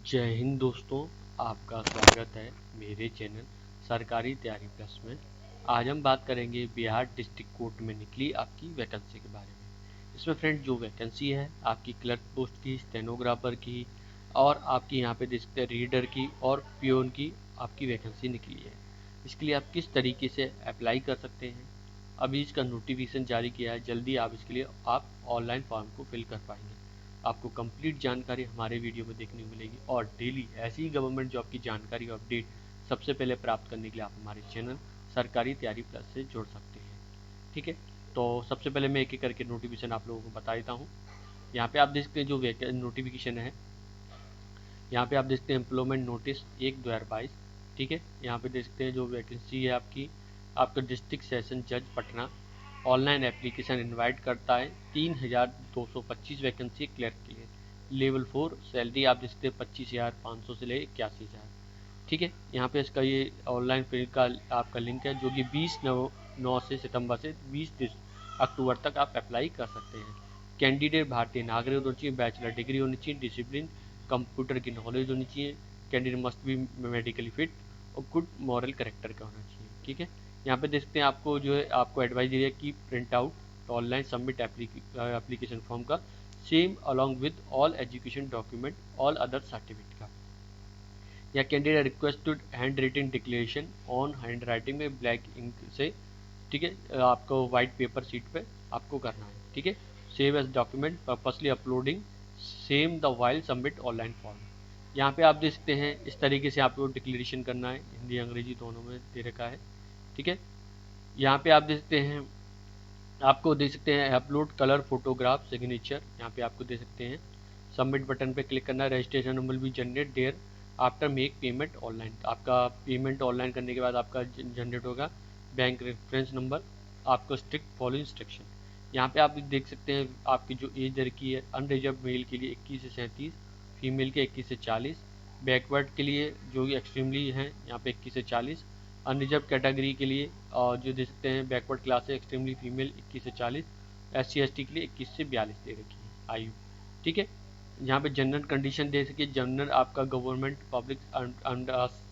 जय हिंद दोस्तों, आपका स्वागत है मेरे चैनल सरकारी तैयारी प्लस में। आज हम बात करेंगे बिहार डिस्ट्रिक्ट कोर्ट में निकली आपकी वैकेंसी के बारे में। इसमें फ्रेंड जो वैकेंसी है आपकी क्लर्क पोस्ट की, स्टेनोग्राफर की और आपकी यहाँ पे देख सकते हैं रीडर की और पियोन की आपकी वैकेंसी निकली है। इसके लिए आप किस तरीके से अप्लाई कर सकते हैं, अभी इसका नोटिफिकेशन जारी किया है। जल्दी आप इसके लिए आप ऑनलाइन फॉर्म को फिल कर पाएंगे। आपको कंप्लीट जानकारी हमारे वीडियो में देखने को मिलेगी और डेली ऐसी ही गवर्नमेंट जॉब की जानकारी और अपडेट सबसे पहले प्राप्त करने के लिए आप हमारे चैनल सरकारी तैयारी प्लस से जुड़ सकते हैं। ठीक है, तो सबसे पहले मैं एक एक करके नोटिफिकेशन आप लोगों को बता देता हूँ। यहाँ पे आप देख सकते हैं जो नोटिफिकेशन है, यहाँ पे आप देख सकते हैं एम्प्लॉयमेंट नोटिस 1/2022। ठीक है, यहाँ पे देख सकते हैं जो वैकेंसी है आपकी, आपका डिस्ट्रिक्ट सेशन जज पटना ऑनलाइन एप्लीकेशन इनवाइट करता है। 3225 वैकेंसी क्लर्क के लिए, लेवल 4 सैलरी आप देखते हैं 25,500 से ले 81,000। ठीक है, यहाँ पे इसका ये ऑनलाइन फिल का आपका लिंक है जो कि 20 से सितंबर से 20 अक्टूबर तक आप अप्लाई कर सकते हैं। कैंडिडेट भारतीय नागरिक होना चाहिए, बैचलर डिग्री होनी चाहिए, डिसिप्लिन कंप्यूटर की नॉलेज होनी चाहिए, candidate must be medically fit और गुड मॉरल करेक्टर का होना चाहिए। ठीक है, यहाँ पे देखते हैं आपको जो है आपको एडवाइस दी है कि print out online submit application form का same along with all education document all other certificate का, या candidate request to hand written declaration on hand writing में ब्लैक इंक से। ठीक है, आपको वाइट पेपर शीट पे आपको करना है। ठीक है, save as document purposely uploading same the while submit online form. यहाँ पे आप देख सकते हैं इस तरीके से आपको डिक्लेरेशन करना है, हिंदी अंग्रेजी दोनों में दे रखा है। ठीक है, यहाँ पे आप देख सकते हैं, आपको दे सकते हैं अपलोड कलर फोटोग्राफ सिग्नेचर, यहाँ पे आपको दे सकते हैं सबमिट बटन पे क्लिक करना है। रजिस्ट्रेशन नंबर भी generate there after make payment online, आपका पेमेंट ऑनलाइन करने के बाद आपका जनरेट होगा बैंक रेफरेंस नंबर, आपको स्ट्रिक्ट फॉलो इंस्ट्रक्शन। यहाँ पे आप देख सकते हैं आपकी जो एज रखी है अनरिजर्व मेल के लिए 21 से 37, फीमेल के 21 से 40, बैकवर्ड के लिए जो एक्सट्रीमली हैं यहाँ पे 21 से 40, अनरिजर्व कैटेगरी के लिए जो दे सकते हैं बैकवर्ड क्लास है एक्सट्रीमली फीमेल 21 से 40, SC/ST के लिए 21 से 42 दे रखी है आयु। ठीक है, यहाँ पे जनरल कंडीशन दे सके, जनरल आपका government public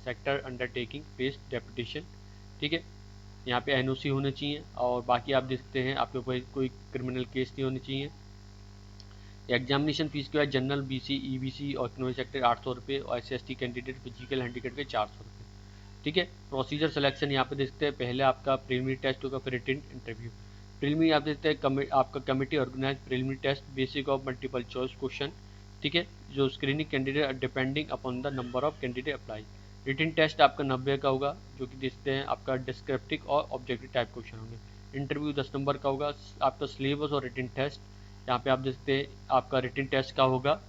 sector undertaking based deputation. ठीक है, यहाँ पे NOC होने चाहिए और बाकी आप देख सकते हैं आपके कोई क्रिमिनल केस नहीं होने चाहिए। एग्जामिनेशन फीस के बाद जनरल BC EBC और इकोनॉमिक सेक्टर 800 रुपये और SC/ST कैंडिडेट फिजिकल हैंडीकैप के 400 रुपये। ठीक है, प्रोसीजर सिलेक्शन यहाँ पे देखते हैं, पहले आपका प्रीलिमिनरी टेस्ट होगा फिर रिटन इंटरव्यू। प्रीलिमिनरी आप देखते हैं आपका committee organise preliminary test basic of multiple choice question. ठीक है, जो screening candidate depending upon the number of candidate apply. Written test आपका 90 का होगा जो कि देखते हैं आपका डिस्क्रिप्टिव और ऑब्जेक्टिव टाइप क्वेश्चन होंगे। इंटरव्यू 10 नंबर का होगा। आपका सिलेबस और रिटन टेस्ट यहाँ पे आप देखते हैं आपका रिटन टेस्ट का होगा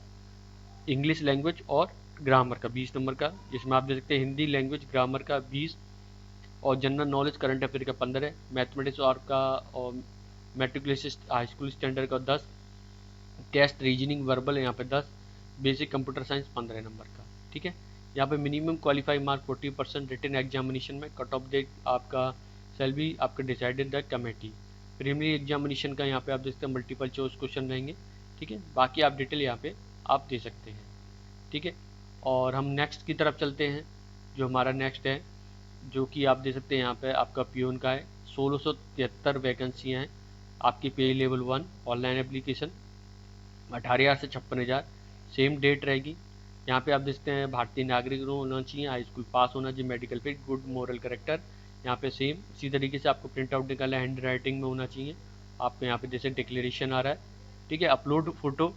इंग्लिश लैंग्वेज और ग्रामर का 20 नंबर का, जिसमें आप देख सकते हैं हिंदी लैंग्वेज ग्रामर का 20 और जनरल नॉलेज करंट अफेयर का 15, मैथमेटिक्स और का और मैट्रिकुलेशन हाई स्कूल स्टैंडर्ड का 10, टेस्ट रीजनिंग वर्बल यहाँ पे 10, बेसिक कंप्यूटर साइंस 15 नंबर का। ठीक है, यहाँ पे minimum qualify mark 40%। Written examination में कट ऑफ डेट आपका सेल बी आपका decided the committee. Preliminary examination का यहाँ पे आप देख सकते हैं मल्टीपल चॉइस क्वेश्चन रहेंगे। ठीक है, बाकी आप डिटेल यहाँ पे आप दे सकते हैं। ठीक है, और हम नेक्स्ट की तरफ चलते हैं। जो हमारा नेक्स्ट है जो कि आप दे सकते हैं यहाँ पे आपका पियोन का है, 1673 वैकेंसियाँ हैं आपकी, पे लेवल 1 ऑनलाइन एप्लीकेशन 18,000 से 56,000, सेम डेट रहेगी। यहाँ पे आप देखते हैं भारतीय नागरिक होना चाहिए, हाई स्कूल पास होना चाहिए, medical fit, good moral character. यहाँ पे सेम इसी तरीके से आपको प्रिंट आउट निकालना है, हैंड राइटिंग में होना चाहिए। आपको यहाँ पे जैसे डिक्लेरेशन आ रहा है। ठीक है, अपलोड फोटो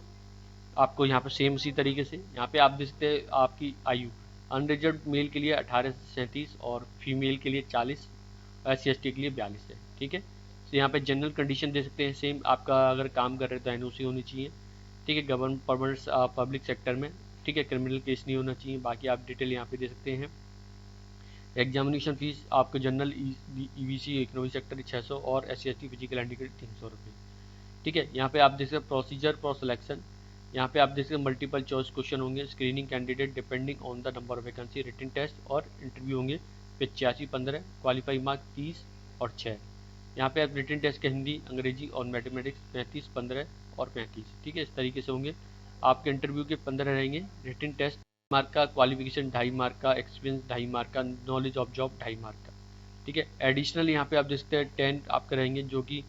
आपको यहाँ पे सेम उसी तरीके से। यहाँ पे आप देखते हैं आपकी आयु अनरिजर्व मेल के लिए 18 से 37 और फीमेल के लिए 40, SC/ST के लिए 42 है। ठीक है, तो यहाँ पे जनरल कंडीशन दे सकते हैं सेम, आपका अगर काम कर रहे तो NOC होनी चाहिए। ठीक है, गवर्नमेंट परमानेंट पब्लिक सेक्टर में। ठीक है, क्रिमिनल केस नहीं होना चाहिए। बाकी आप डिटेल यहाँ पे दे सकते हैं। एग्जामिनेशन फीस आपको जनरल EBC इकोनॉमिक सेक्टर 600 और SC/ST फिजिकल हैंडीकैप 300 रुपये। ठीक है, यहाँ पे आप देख सकते प्रोसीजर फॉर सिलेक्शन, यहाँ पे आप देख सकते मल्टीपल चॉइस क्वेश्चन होंगे, screening candidate depending on the number of vacancy, written test और इंटरव्यू होंगे 85-15, क्वालिफाई मार्क 30 और 6। यहाँ पे आप रिटन टेस्ट के हिंदी अंग्रेजी और मैथमेटिक्स 35-15 और 35। ठीक है, इस तरीके से होंगे। आपके इंटरव्यू के 15 रहेंगे, रिटन टेस्ट मार्क का, क्वालिफिकेशन 2.5 मार्क का, एक्सपीरियंस 2.5 मार्क का, नॉलेज ऑफ जॉब 2.5 मार्क का। ठीक है, एडिशनल यहाँ पे आप देख सकते हैं 10 आपके रहेंगे, जो कि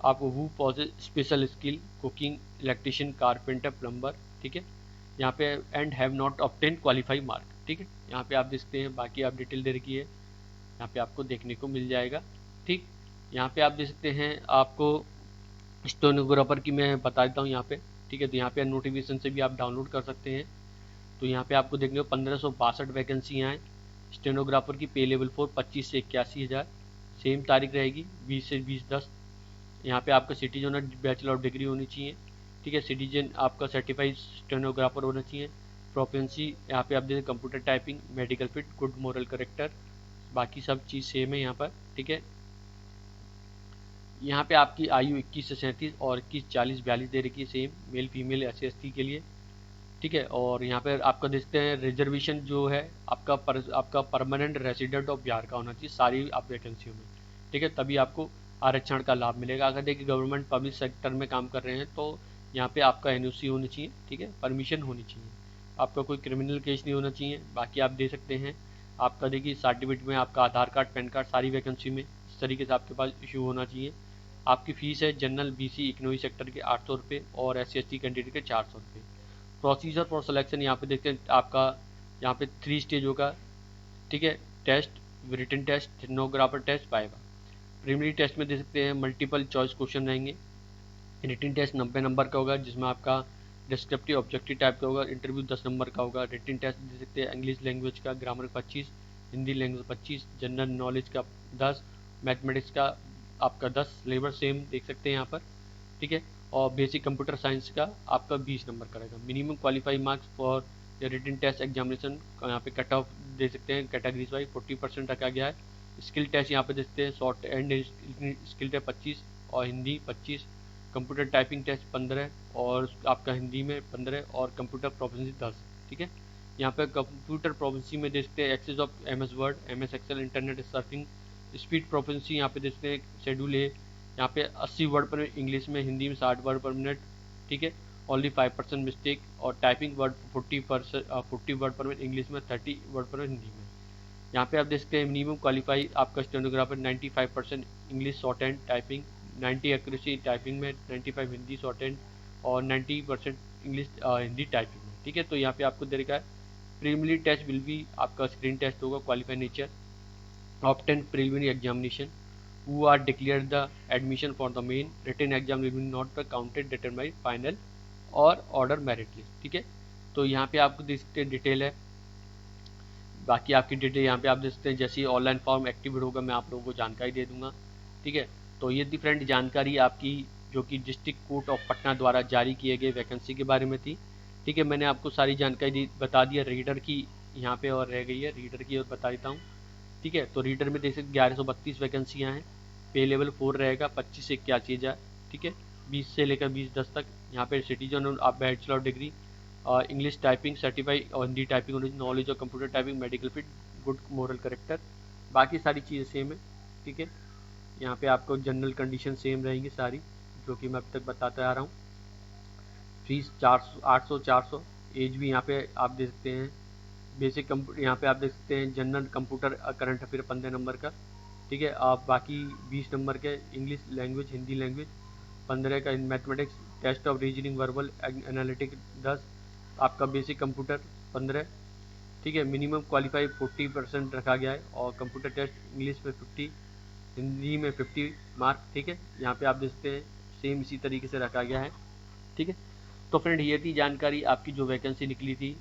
आपको who possess special skill cooking, electrician, carpenter, plumber. ठीक है, यहाँ पे and have not obtain qualify mark. ठीक है, यहाँ पे आप देखते हैं, बाकी आप डिटेल दे रखी है, यहाँ पे आपको देखने को मिल जाएगा। ठीक, यहाँ पे आप देख सकते हैं, आपको स्टेनोग्राफर की मैं बता देता हूँ यहाँ पे। ठीक है, तो यहाँ पे नोटिफिकेशन से भी आप डाउनलोड कर सकते हैं। तो यहाँ पे आपको देखने को 1562 वैकेंसियाँ हैं। स्टेनोग्राफर की पे लेवल 4 25 से 81,000, सेम तारीख रहेगी 20 से 20/10। यहाँ पे आपका सिटीजन और बैचलर ऑफ डिग्री होनी चाहिए। ठीक है, सिटीजन आपका सर्टिफाइड स्टेनोग्राफर होना चाहिए। प्रोफेंसी यहाँ पे आप देखिए computer typing, medical fit, good moral character, बाकी सब चीज़ सेम है यहाँ पर। ठीक है, यहाँ पे आपकी आयु 21 से 37 और 21, 40, 42 दे रखी है, सेम मेल फीमेल SC/ST के लिए। ठीक है, और यहाँ पे आपका देखते हैं रिजर्वेशन जो है आपका परमानेंट रेसिडेंट ऑफ बिहार का होना चाहिए सारी आप वैकेंसियों में। ठीक है, तभी आपको आरक्षण का लाभ मिलेगा। अगर देखिए गवर्नमेंट पब्लिक सेक्टर में काम कर रहे हैं तो यहाँ पे आपका NOC होनी चाहिए। ठीक है, परमिशन होनी चाहिए, आपका कोई क्रिमिनल केस नहीं होना चाहिए। बाकी आप दे सकते हैं, आपका देखिए सर्टिफिकेट में आपका आधार कार्ड, पैन कार्ड सारी वैकेंसी में इस तरीके से आपके पास इशू होना चाहिए। आपकी फ़ीस है जनरल, BC, इकोनॉमी सेक्टर के 800 रुपये और SC/ST कैंडिडेट के 400 रुपये। प्रोसीजर फॉर सिलेक्शन यहाँ पे देखते हैं, आपका यहाँ पे 3 स्टेज होगा। ठीक है, test, written test, stenographer test, viva. Preliminary test में दे सकते हैं मल्टीपल चॉइस क्वेश्चन रहेंगे। रिटन टेस्ट 90 नंबर का होगा, जिसमें आपका डिस्क्रिप्टिव ऑब्जेक्टिव टाइप का होगा। इंटरव्यू 10 नंबर का होगा। रिटन टेस्ट दे सकते हैं इंग्लिश लैंग्वेज का, grammar 25, Hindi language 25, general knowledge का 10, मैथमेटिक्स का आपका 10, सिलेबस सेम देख सकते हैं यहाँ पर। ठीक है, और बेसिक कंप्यूटर साइंस का आपका 20 नंबर का रहेगा। Minimum qualify marks for written test examination यहाँ पे कट ऑफ दे सकते हैं, कैटेगरीज वाइज 40% रखा गया है। स्किल टेस्ट यहाँ पे देखते हैं, शॉर्ट एंड स्किल टेस्ट 25 और हिंदी 25, कंप्यूटर टाइपिंग टेस्ट 15 और आपका हिंदी में 15 और कंप्यूटर प्रोफिशिएंसी 10। ठीक है, यहाँ पे कंप्यूटर प्रोफिशिएंसी में देखते हैं access of MS word, MS excel, internet surfing. Speed proficiency यहाँ पे देखते हैं शेड्यूल है, यहाँ पे 80 वर्ड पर मिनट इंग्लिश में, हिंदी में 60 वर्ड पर मिनट। ठीक है, ओनली 5% मिस्टेक, और टाइपिंग वर्ड 40 वर्ड पर मिनट इंग्लिश में, 30 वर्ड पर मिनट हिंदी में। यहाँ पे आप देखते हैं मिनिमम क्वालिफाई आपका stenographer 95% English short hand typing, 90 accuracy typing में, 95 हिंदी शॉर्ट हैंड और 90% इंग्लिश हिंदी टाइपिंग में। ठीक है, तो यहाँ पे आपको दे रखा है प्रीलिमिनरी टेस्ट विल बी आपका स्क्रीन टेस्ट होगा, qualify nature, obtain preliminary examination who are declared the admission for the main written exam will not be counted determined final और ऑर्डर मेरिट लिस्ट। ठीक है, तो यहाँ पे आपको देख सकते हैं डिटेल है, बाकी आपकी डिटेल यहाँ पे आप देख सकते हैं। जैसे ही ऑनलाइन फॉर्म एक्टिवेट होगा मैं आप लोगों को जानकारी दे दूंगा। ठीक है, तो ये थी फ्रेंड जानकारी आपकी, जो कि डिस्ट्रिक्ट कोर्ट ऑफ पटना द्वारा जारी किए गए वैकेंसी के बारे में थी। ठीक है, मैंने आपको सारी जानकारी बता दी है। रीडर की यहाँ पे और रह गई है, रीडर की और बता देता हूँ। ठीक है, तो रीडर में देख सकते 1132 वैकेंसियाँ हैं। पे लेवल 4 रहेगा 25 से 81,000। ठीक है, 20 से लेकर 20/10 तक। यहाँ पे सिटीजन और आप bachelor degree, English typing certified और हिंदी टाइपिंग, नॉलेज और computer typing, medical fit, good moral character, बाकी सारी चीज़ें सेम है। ठीक है, यहाँ पे आपको जनरल कंडीशन सेम रहेंगी सारी, जो कि मैं अब तक बताता आ रहा हूँ। फीस 800 एज भी यहाँ पे आप देख सकते हैं। बेसिक यहाँ पे आप देख सकते हैं general computer current affair 15 number का। ठीक है, आप बाकी 20 नंबर के इंग्लिश लैंग्वेज, हिंदी लैंग्वेज 15 का, mathematics, test of reasoning, verbal analytic 10, आपका बेसिक कंप्यूटर 15। ठीक है, मिनिमम क्वालिफाई 40% रखा गया है, और कंप्यूटर टेस्ट इंग्लिश में 50, हिंदी में 50 मार्क। ठीक है, यहाँ पे आप देख सकते हैं सेम इसी तरीके से रखा गया है। ठीक है, तो फ्रेंड ये थी जानकारी आपकी जो वैकेंसी निकली थी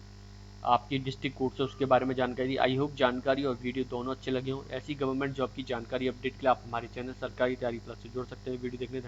आपकी डिस्ट्रिक्ट कोर्ट से, उसके बारे में जानकारी। आई होप जानकारी और वीडियो दोनों अच्छे लगे हों। ऐसी गवर्नमेंट जॉब की जानकारी अपडेट के लिए आप हमारे चैनल सरकारी तैयारी प्लस से जुड़ सकते हैं। वीडियो देखने